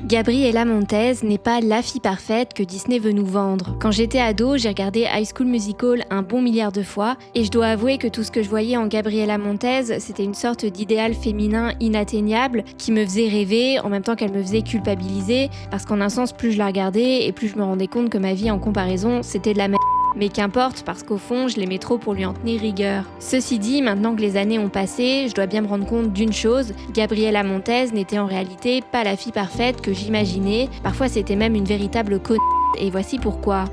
Gabriela Montez n'est pas la fille parfaite que Disney veut nous vendre. Quand j'étais ado, j'ai regardé High School Musical un bon milliard de fois et je dois avouer que tout ce que je voyais en Gabriela Montez, c'était une sorte d'idéal féminin inatteignable qui me faisait rêver en même temps qu'elle me faisait culpabiliser parce qu'en un sens, plus je la regardais et plus je me rendais compte que ma vie en comparaison, c'était de la merde. Mais qu'importe, parce qu'au fond, je l'aimais trop pour lui en tenir rigueur. Ceci dit, maintenant que les années ont passé, je dois bien me rendre compte d'une chose, Gabriela Montez n'était en réalité pas la fille parfaite que j'imaginais, parfois c'était même une véritable et voici pourquoi.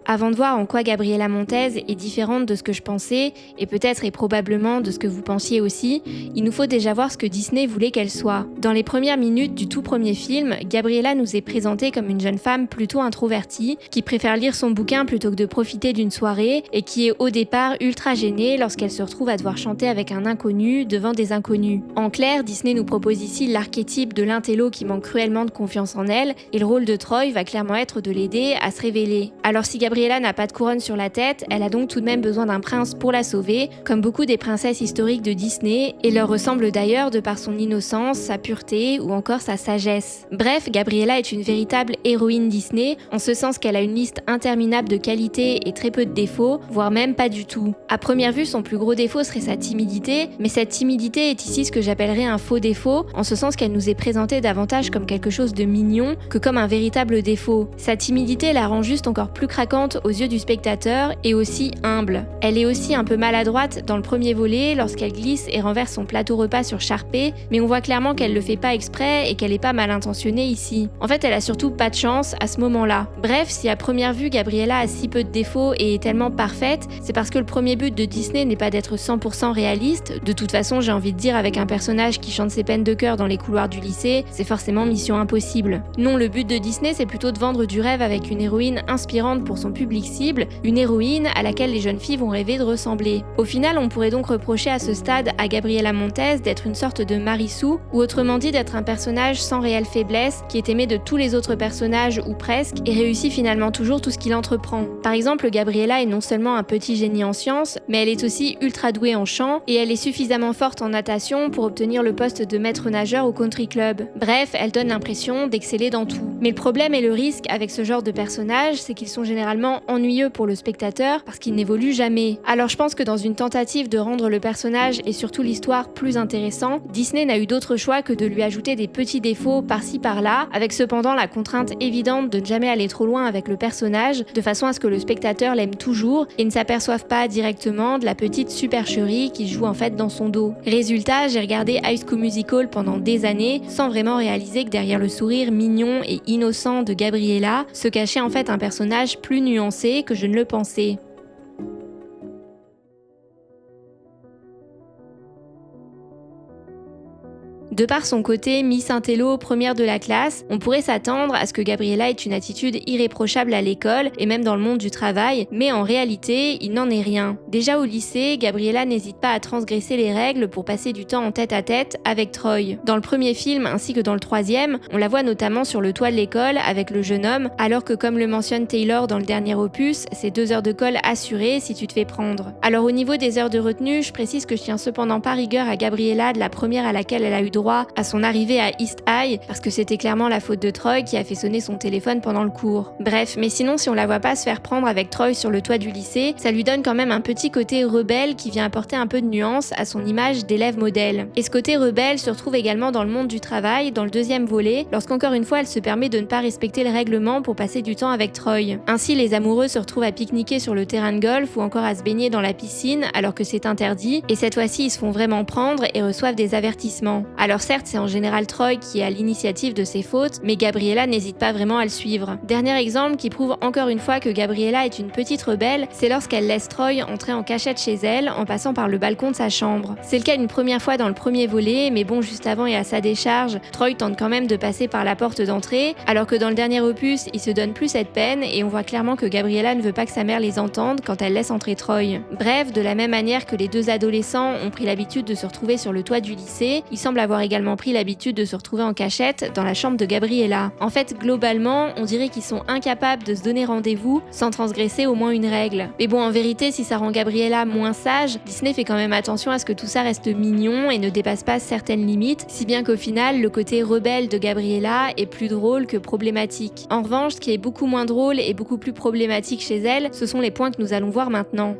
Avant de voir en quoi Gabriela Montez est différente de ce que je pensais, et peut-être et probablement de ce que vous pensiez aussi, il nous faut déjà voir ce que Disney voulait qu'elle soit. Dans les premières minutes du tout premier film, Gabriela nous est présentée comme une jeune femme plutôt introvertie, qui préfère lire son bouquin plutôt que de profiter d'une soirée, et qui est au départ ultra gênée lorsqu'elle se retrouve à devoir chanter avec un inconnu devant des inconnus. En clair, Disney nous propose ici l'archétype de l'intello qui manque cruellement de confiance en elle, et le rôle de Troy va clairement être de l'aider à se révéler. Alors si Gabriela n'a pas de couronne sur la tête, elle a donc tout de même besoin d'un prince pour la sauver, comme beaucoup des princesses historiques de Disney, et leur ressemble d'ailleurs de par son innocence, sa pureté ou encore sa sagesse. Bref, Gabriela est une véritable héroïne Disney, en ce sens qu'elle a une liste interminable de qualités et très peu de défauts, voire même pas du tout. À première vue, son plus gros défaut serait sa timidité, mais cette timidité est ici ce que j'appellerais un faux défaut, en ce sens qu'elle nous est présentée davantage comme quelque chose de mignon que comme un véritable défaut. Sa timidité la rend juste encore plus craquante aux yeux du spectateur et aussi humble. Elle est aussi un peu maladroite dans le premier volet lorsqu'elle glisse et renverse son plateau repas sur Sharpay, mais on voit clairement qu'elle le fait pas exprès et qu'elle est pas mal intentionnée ici. En fait, elle a surtout pas de chance à ce moment-là. Bref, si à première vue Gabriela a si peu de défauts et est tellement parfaite, c'est parce que le premier but de Disney n'est pas d'être 100% réaliste. De toute façon, j'ai envie de dire, avec un personnage qui chante ses peines de cœur dans les couloirs du lycée, c'est forcément mission impossible. Non, le but de Disney, c'est plutôt de vendre du rêve avec une héroïne inspirante pour son public cible, une héroïne à laquelle les jeunes filles vont rêver de ressembler. Au final, on pourrait donc reprocher à ce stade à Gabriela Montez d'être une sorte de Marie-Sou, ou autrement dit d'être un personnage sans réelle faiblesse, qui est aimé de tous les autres personnages ou presque, et réussit finalement toujours tout ce qu'il entreprend. Par exemple, Gabriela est non seulement un petit génie en sciences, mais elle est aussi ultra douée en chant, et elle est suffisamment forte en natation pour obtenir le poste de maître nageur au country club. Bref, elle donne l'impression d'exceller dans tout. Mais le problème et le risque avec ce genre de personnages, c'est qu'ils sont généralement ennuyeux pour le spectateur parce qu'ils n'évoluent jamais. Alors je pense que dans une tentative de rendre le personnage et surtout l'histoire plus intéressant, Disney n'a eu d'autre choix que de lui ajouter des petits défauts par-ci par-là, avec cependant la contrainte évidente de ne jamais aller trop loin avec le personnage, de façon à ce que le spectateur l'aime toujours et ne s'aperçoive pas directement de la petite supercherie qui joue en fait dans son dos. Résultat, j'ai regardé High School Musical pendant des années sans vraiment réaliser que derrière le sourire mignon et innocent de Gabriela se cachait en fait un personnage plus nuancé que je ne le pensais. De par son côté Miss Intello première de la classe, on pourrait s'attendre à ce que Gabriela ait une attitude irréprochable à l'école et même dans le monde du travail, mais en réalité, il n'en est rien. Déjà au lycée, Gabriela n'hésite pas à transgresser les règles pour passer du temps en tête-à-tête avec Troy. Dans le premier film ainsi que dans le troisième, on la voit notamment sur le toit de l'école avec le jeune homme, alors que comme le mentionne Taylor dans le dernier opus, c'est 2 heures de colle assurées si tu te fais prendre. Alors au niveau des heures de retenue, je précise que je tiens cependant pas rigueur à Gabriela de la première à laquelle elle a eu droit à son arrivée à East High, parce que c'était clairement la faute de Troy qui a fait sonner son téléphone pendant le cours. Bref, mais sinon si on la voit pas se faire prendre avec Troy sur le toit du lycée, ça lui donne quand même un petit côté rebelle qui vient apporter un peu de nuance à son image d'élève modèle. Et ce côté rebelle se retrouve également dans le monde du travail, dans le deuxième volet, lorsqu'encore une fois elle se permet de ne pas respecter le règlement pour passer du temps avec Troy. Ainsi les amoureux se retrouvent à pique-niquer sur le terrain de golf ou encore à se baigner dans la piscine alors que c'est interdit, et cette fois-ci ils se font vraiment prendre et reçoivent des avertissements. Alors certes, c'est en général Troy qui est à l'initiative de ses fautes, mais Gabriela n'hésite pas vraiment à le suivre. Dernier exemple qui prouve encore une fois que Gabriela est une petite rebelle, c'est lorsqu'elle laisse Troy entrer en cachette chez elle en passant par le balcon de sa chambre. C'est le cas une première fois dans le premier volet, mais bon, juste avant et à sa décharge, Troy tente quand même de passer par la porte d'entrée, alors que dans le dernier opus, il se donne plus cette peine et on voit clairement que Gabriela ne veut pas que sa mère les entende quand elle laisse entrer Troy. Bref, de la même manière que les deux adolescents ont pris l'habitude de se retrouver sur le toit du lycée, il semble avoir avoir également pris l'habitude de se retrouver en cachette dans la chambre de Gabriella. En fait, globalement, on dirait qu'ils sont incapables de se donner rendez-vous sans transgresser au moins une règle. Mais bon, en vérité, si ça rend Gabriella moins sage, Disney fait quand même attention à ce que tout ça reste mignon et ne dépasse pas certaines limites, si bien qu'au final, le côté rebelle de Gabriella est plus drôle que problématique. En revanche, ce qui est beaucoup moins drôle et beaucoup plus problématique chez elle, ce sont les points que nous allons voir maintenant.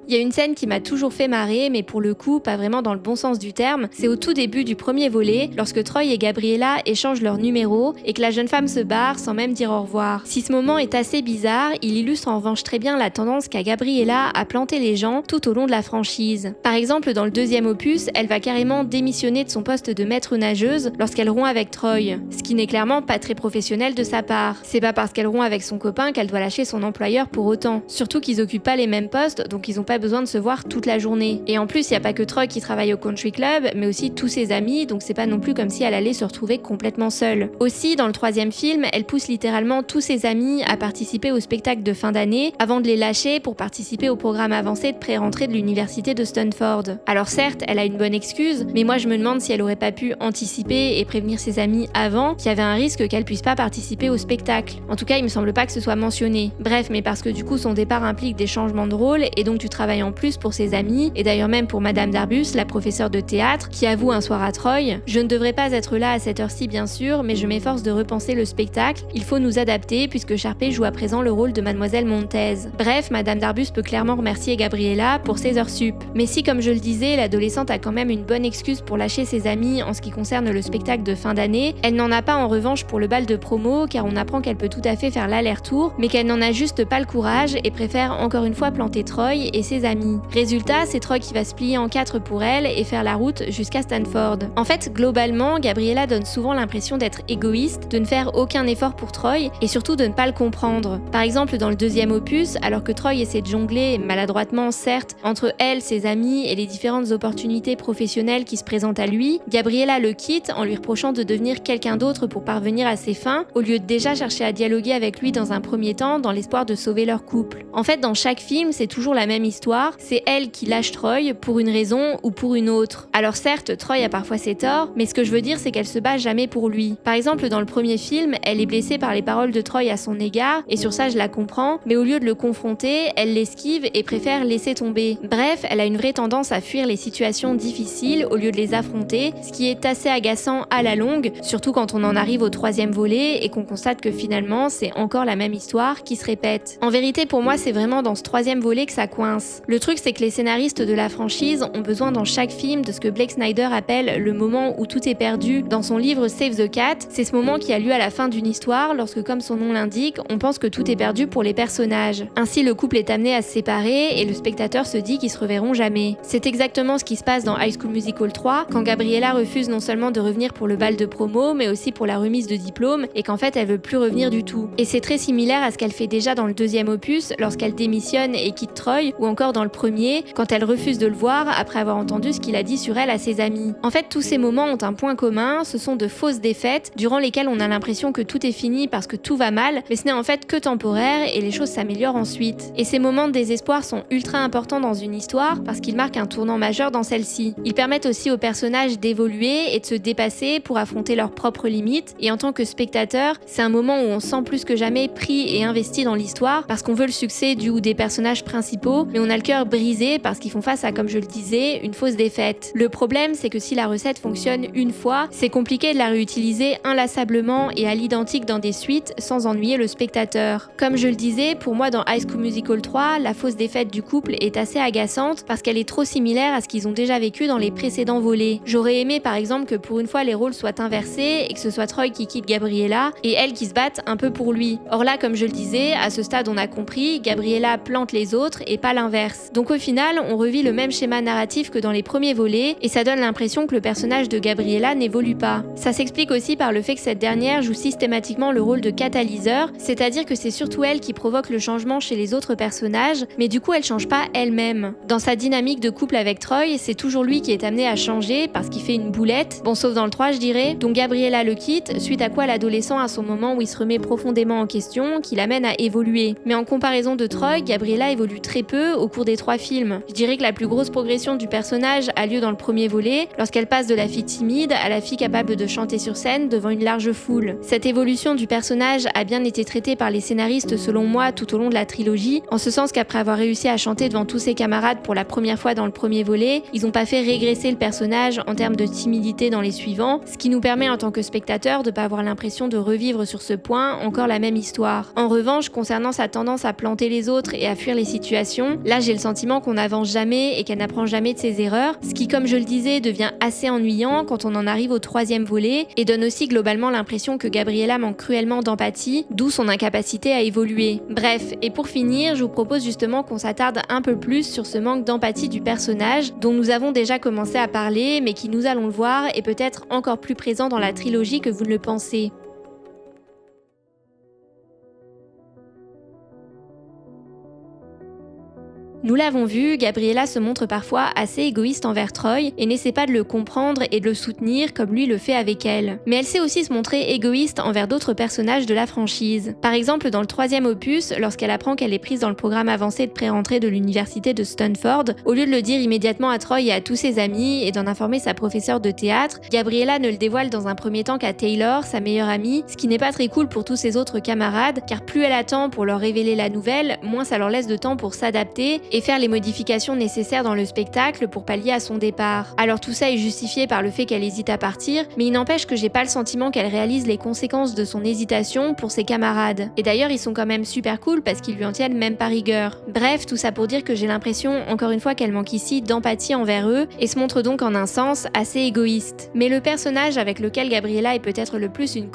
Il y a une scène qui m'a toujours fait marrer, mais pour le coup, pas vraiment dans le bon sens du terme. C'est au tout début du premier volet, lorsque Troy et Gabriella échangent leurs numéros et que la jeune femme se barre sans même dire au revoir. Si ce moment est assez bizarre, il illustre en revanche très bien la tendance qu'a Gabriella à planter les gens tout au long de la franchise. Par exemple, dans le deuxième opus, elle va carrément démissionner de son poste de maître nageuse lorsqu'elle rompt avec Troy, ce qui n'est clairement pas très professionnel de sa part. C'est pas parce qu'elle rompt avec son copain qu'elle doit lâcher son employeur pour autant. Surtout qu'ils occupent pas les mêmes postes, donc ils ont pas besoin de se voir toute la journée. Et en plus, il n'y a pas que Troy qui travaille au country club, mais aussi tous ses amis, donc c'est pas non plus comme si elle allait se retrouver complètement seule. Aussi, dans le troisième film, elle pousse littéralement tous ses amis à participer au spectacle de fin d'année, avant de les lâcher pour participer au programme avancé de pré-rentrée de l'université de Stanford. Alors certes, elle a une bonne excuse, mais moi je me demande si elle aurait pas pu anticiper et prévenir ses amis avant qu'il y avait un risque qu'elle puisse pas participer au spectacle. En tout cas, il me semble pas que ce soit mentionné. Bref, mais parce que du coup son départ implique des changements de rôle et donc du travail en plus pour ses amis, et d'ailleurs même pour Madame Darbus, la professeure de théâtre, qui avoue un soir à Troy: « Je ne devrais pas être là à cette heure-ci bien sûr, mais je m'efforce de repenser le spectacle, il faut nous adapter puisque Sharpay joue à présent le rôle de Mademoiselle Montez. » Bref, Madame Darbus peut clairement remercier Gabriella pour ses heures sup. Mais si, comme je le disais, l'adolescente a quand même une bonne excuse pour lâcher ses amis en ce qui concerne le spectacle de fin d'année, elle n'en a pas en revanche pour le bal de promo, car on apprend qu'elle peut tout à fait faire l'aller-retour, mais qu'elle n'en a juste pas le courage et préfère encore une fois planter Troy et ses amis. Résultat, c'est Troy qui va se plier en quatre pour elle et faire la route jusqu'à Stanford. En fait, globalement, Gabriella donne souvent l'impression d'être égoïste, de ne faire aucun effort pour Troy et surtout de ne pas le comprendre. Par exemple, dans le deuxième opus, alors que Troy essaie de jongler, maladroitement certes, entre elle, ses amis et les différentes opportunités professionnelles qui se présentent à lui, Gabriella le quitte en lui reprochant de devenir quelqu'un d'autre pour parvenir à ses fins, au lieu de déjà chercher à dialoguer avec lui dans un premier temps dans l'espoir de sauver leur couple. En fait, dans chaque film, c'est toujours la même histoire, c'est elle qui lâche Troy pour une raison ou pour une autre. Alors certes, Troy a parfois ses torts, mais ce que je veux dire, c'est qu'elle se bat jamais pour lui. Par exemple, dans le premier film, elle est blessée par les paroles de Troy à son égard, et sur ça je la comprends, mais au lieu de le confronter, elle l'esquive et préfère laisser tomber. Bref, elle a une vraie tendance à fuir les situations difficiles au lieu de les affronter, ce qui est assez agaçant à la longue, surtout quand on en arrive au troisième volet et qu'on constate que finalement c'est encore la même histoire qui se répète. En vérité, pour moi, c'est vraiment dans ce troisième volet que ça coince. Le truc, c'est que les scénaristes de la franchise ont besoin dans chaque film de ce que Blake Snyder appelle le moment où tout est perdu dans son livre Save the Cat. C'est ce moment qui a lieu à la fin d'une histoire lorsque, comme son nom l'indique, on pense que tout est perdu pour les personnages. Ainsi, le couple est amené à se séparer et le spectateur se dit qu'ils se reverront jamais. C'est exactement ce qui se passe dans High School Musical 3, quand Gabriella refuse non seulement de revenir pour le bal de promo, mais aussi pour la remise de diplôme, et qu'en fait elle veut plus revenir du tout. Et c'est très similaire à ce qu'elle fait déjà dans le deuxième opus, lorsqu'elle démissionne et quitte Troy, ou encore dans le premier, quand elle refuse de le voir après avoir entendu ce qu'il a dit sur elle à ses amis. En fait, tous ces moments ont un point commun, ce sont de fausses défaites, durant lesquelles on a l'impression que tout est fini parce que tout va mal, mais ce n'est en fait que temporaire et les choses s'améliorent ensuite. Et ces moments de désespoir sont ultra importants dans une histoire parce qu'ils marquent un tournant majeur dans celle-ci. Ils permettent aussi aux personnages d'évoluer et de se dépasser pour affronter leurs propres limites, et en tant que spectateur, c'est un moment où on se sent plus que jamais pris et investi dans l'histoire parce qu'on veut le succès du ou des personnages principaux, mais on a le cœur brisé parce qu'ils font face à, comme je le disais, une fausse défaite. Le problème, c'est que si la recette fonctionne une fois, c'est compliqué de la réutiliser inlassablement et à l'identique dans des suites sans ennuyer le spectateur. Comme je le disais, pour moi dans High School Musical 3, la fausse défaite du couple est assez agaçante parce qu'elle est trop similaire à ce qu'ils ont déjà vécu dans les précédents volets. J'aurais aimé par exemple que pour une fois les rôles soient inversés et que ce soit Troy qui quitte Gabriella et elle qui se batte un peu pour lui. Or là, comme je le disais, à ce stade on a compris, Gabriella plante les autres et pas l'inverse. l'inverse. Donc au final, on revit le même schéma narratif que dans les premiers volets, et ça donne l'impression que le personnage de Gabriella n'évolue pas. Ça s'explique aussi par le fait que cette dernière joue systématiquement le rôle de catalyseur, c'est-à-dire que c'est surtout elle qui provoque le changement chez les autres personnages, mais du coup elle change pas elle-même. Dans sa dynamique de couple avec Troy, c'est toujours lui qui est amené à changer parce qu'il fait une boulette, bon sauf dans le 3 je dirais, donc Gabriella le quitte, suite à quoi l'adolescent a son moment où il se remet profondément en question, qui l'amène à évoluer. Mais en comparaison de Troy, Gabriella évolue très peu au cours des 3 films. Je dirais que la plus grosse progression du personnage a lieu dans le premier volet, lorsqu'elle passe de la fille timide à la fille capable de chanter sur scène devant une large foule. Cette évolution du personnage a bien été traitée par les scénaristes selon moi tout au long de la trilogie, en ce sens qu'après avoir réussi à chanter devant tous ses camarades pour la première fois dans le premier volet, ils n'ont pas fait régresser le personnage en termes de timidité dans les suivants, ce qui nous permet en tant que spectateur de pas avoir l'impression de revivre sur ce point encore la même histoire. En revanche, concernant sa tendance à planter les autres et à fuir les situations, là j'ai le sentiment qu'on n'avance jamais et qu'elle n'apprend jamais de ses erreurs, ce qui comme je le disais devient assez ennuyant quand on en arrive au 3e volet et donne aussi globalement l'impression que Gabriella manque cruellement d'empathie, d'où son incapacité à évoluer. Bref, et pour finir, je vous propose justement qu'on s'attarde un peu plus sur ce manque d'empathie du personnage dont nous avons déjà commencé à parler mais qui, nous allons le voir, est peut-être encore plus présent dans la trilogie que vous ne le pensez. Nous l'avons vu, Gabriella se montre parfois assez égoïste envers Troy et n'essaie pas de le comprendre et de le soutenir comme lui le fait avec elle. Mais elle sait aussi se montrer égoïste envers d'autres personnages de la franchise. Par exemple, dans le 3e opus, lorsqu'elle apprend qu'elle est prise dans le programme avancé de pré-rentrée de l'université de Stanford, au lieu de le dire immédiatement à Troy et à tous ses amis et d'en informer sa professeure de théâtre, Gabriella ne le dévoile dans un premier temps qu'à Taylor, sa meilleure amie, ce qui n'est pas très cool pour tous ses autres camarades, car plus elle attend pour leur révéler la nouvelle, moins ça leur laisse de temps pour s'adapter et faire les modifications nécessaires dans le spectacle pour pallier à son départ. Alors tout ça est justifié par le fait qu'elle hésite à partir, mais il n'empêche que j'ai pas le sentiment qu'elle réalise les conséquences de son hésitation pour ses camarades. Et d'ailleurs ils sont quand même super cool parce qu'ils lui en tiennent même pas rigueur. Bref, tout ça pour dire que j'ai l'impression, encore une fois, qu'elle manque ici d'empathie envers eux et se montre donc en un sens assez égoïste. Mais le personnage avec lequel Gabriella est peut-être le plus une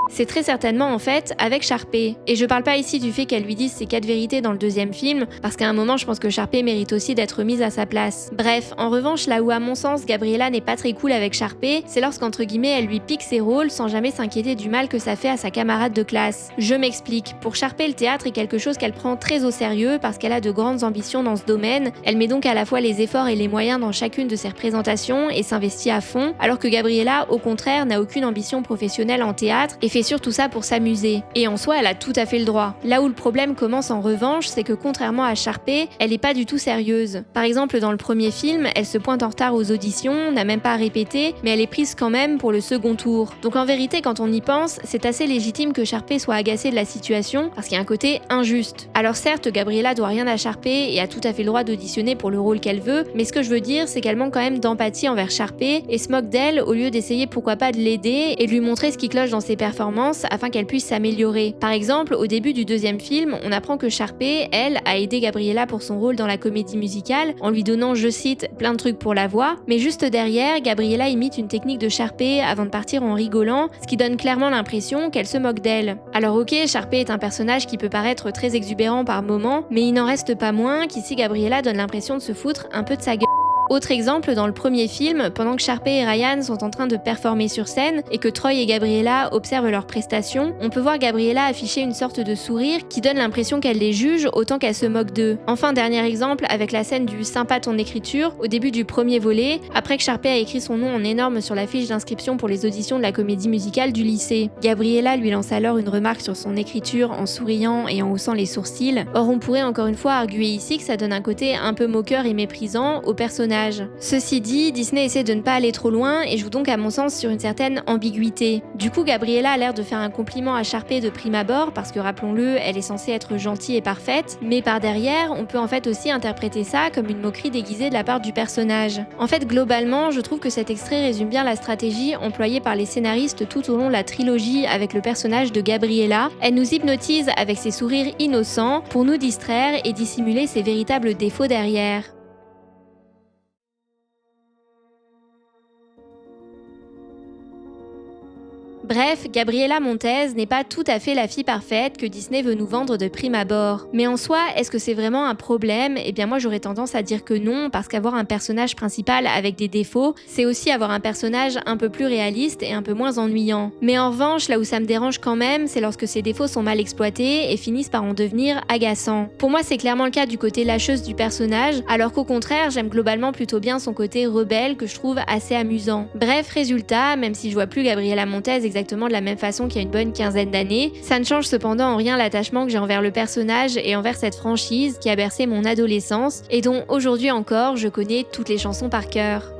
c'est très certainement en fait avec Sharpay. Et je parle pas ici du fait qu'elle lui dise ses 4 vérités dans le 2e film, parce qu'à un moment je pense que Sharpay mérite aussi d'être mise à sa place. Bref, en revanche, là où à mon sens Gabriella n'est pas très cool avec Sharpay, c'est lorsqu'entre guillemets elle lui pique ses rôles sans jamais s'inquiéter du mal que ça fait à sa camarade de classe. Je m'explique, pour Sharpay le théâtre est quelque chose qu'elle prend très au sérieux parce qu'elle a de grandes ambitions dans ce domaine, elle met donc à la fois les efforts et les moyens dans chacune de ses représentations et s'investit à fond, alors que Gabriella au contraire n'a aucune ambition professionnelle en théâtre et fait surtout ça pour s'amuser. Et en soi, elle a tout à fait le droit. Là où le problème commence en revanche, c'est que contrairement à Sharpay, elle est pas du tout sérieuse. Par exemple, dans le premier film, elle se pointe en retard aux auditions, n'a même pas à répéter, mais elle est prise quand même pour le second tour. Donc en vérité, quand on y pense, c'est assez légitime que Sharpay soit agacée de la situation, parce qu'il y a un côté injuste. Alors certes, Gabriella doit rien à Sharpay et a tout à fait le droit d'auditionner pour le rôle qu'elle veut, mais ce que je veux dire, c'est qu'elle manque quand même d'empathie envers Sharpay et se moque d'elle au lieu d'essayer pourquoi pas de l'aider et de lui montrer ce qui cloche dans ses performances afin qu'elle puisse s'améliorer. Par exemple, au début du 2e film, on apprend que Sharpay, elle, a aidé Gabriella pour son rôle dans la comédie musicale en lui donnant, je cite, plein de trucs pour la voix, mais juste derrière, Gabriella imite une technique de Sharpay avant de partir en rigolant, ce qui donne clairement l'impression qu'elle se moque d'elle. Alors ok, Sharpay est un personnage qui peut paraître très exubérant par moments, mais il n'en reste pas moins qu'ici Gabriella donne l'impression de se foutre un peu de sa gueule. Autre exemple, dans le premier film, pendant que Sharpay et Ryan sont en train de performer sur scène et que Troy et Gabriella observent leurs prestations, on peut voir Gabriella afficher une sorte de sourire qui donne l'impression qu'elle les juge autant qu'elle se moque d'eux. Enfin, dernier exemple, avec la scène du sympa ton écriture, au début du premier volet, après que Sharpay a écrit son nom en énorme sur la fiche d'inscription pour les auditions de la comédie musicale du lycée. Gabriella lui lance alors une remarque sur son écriture en souriant et en haussant les sourcils. Or, on pourrait encore une fois arguer ici que ça donne un côté un peu moqueur et méprisant au personnage. Ceci dit, Disney essaie de ne pas aller trop loin et joue donc à mon sens sur une certaine ambiguïté. Du coup, Gabriella a l'air de faire un compliment à Sharpay de prime abord parce que rappelons-le, elle est censée être gentille et parfaite, mais par derrière, on peut en fait aussi interpréter ça comme une moquerie déguisée de la part du personnage. En fait, globalement, je trouve que cet extrait résume bien la stratégie employée par les scénaristes tout au long de la trilogie avec le personnage de Gabriella. Elle nous hypnotise avec ses sourires innocents pour nous distraire et dissimuler ses véritables défauts derrière. Bref, Gabriela Montez n'est pas tout à fait la fille parfaite que Disney veut nous vendre de prime abord. Mais en soi, est-ce que c'est vraiment un problème ? Eh bien moi j'aurais tendance à dire que non, parce qu'avoir un personnage principal avec des défauts, c'est aussi avoir un personnage un peu plus réaliste et un peu moins ennuyant. Mais en revanche, là où ça me dérange quand même, c'est lorsque ces défauts sont mal exploités et finissent par en devenir agaçants. Pour moi, c'est clairement le cas du côté lâcheuse du personnage, alors qu'au contraire, j'aime globalement plutôt bien son côté rebelle que je trouve assez amusant. Bref, résultat, même si je vois plus Gabriela Montez exactement de la même façon qu'il y a une bonne quinzaine d'années, ça ne change cependant en rien l'attachement que j'ai envers le personnage et envers cette franchise qui a bercé mon adolescence et dont aujourd'hui encore je connais toutes les chansons par cœur.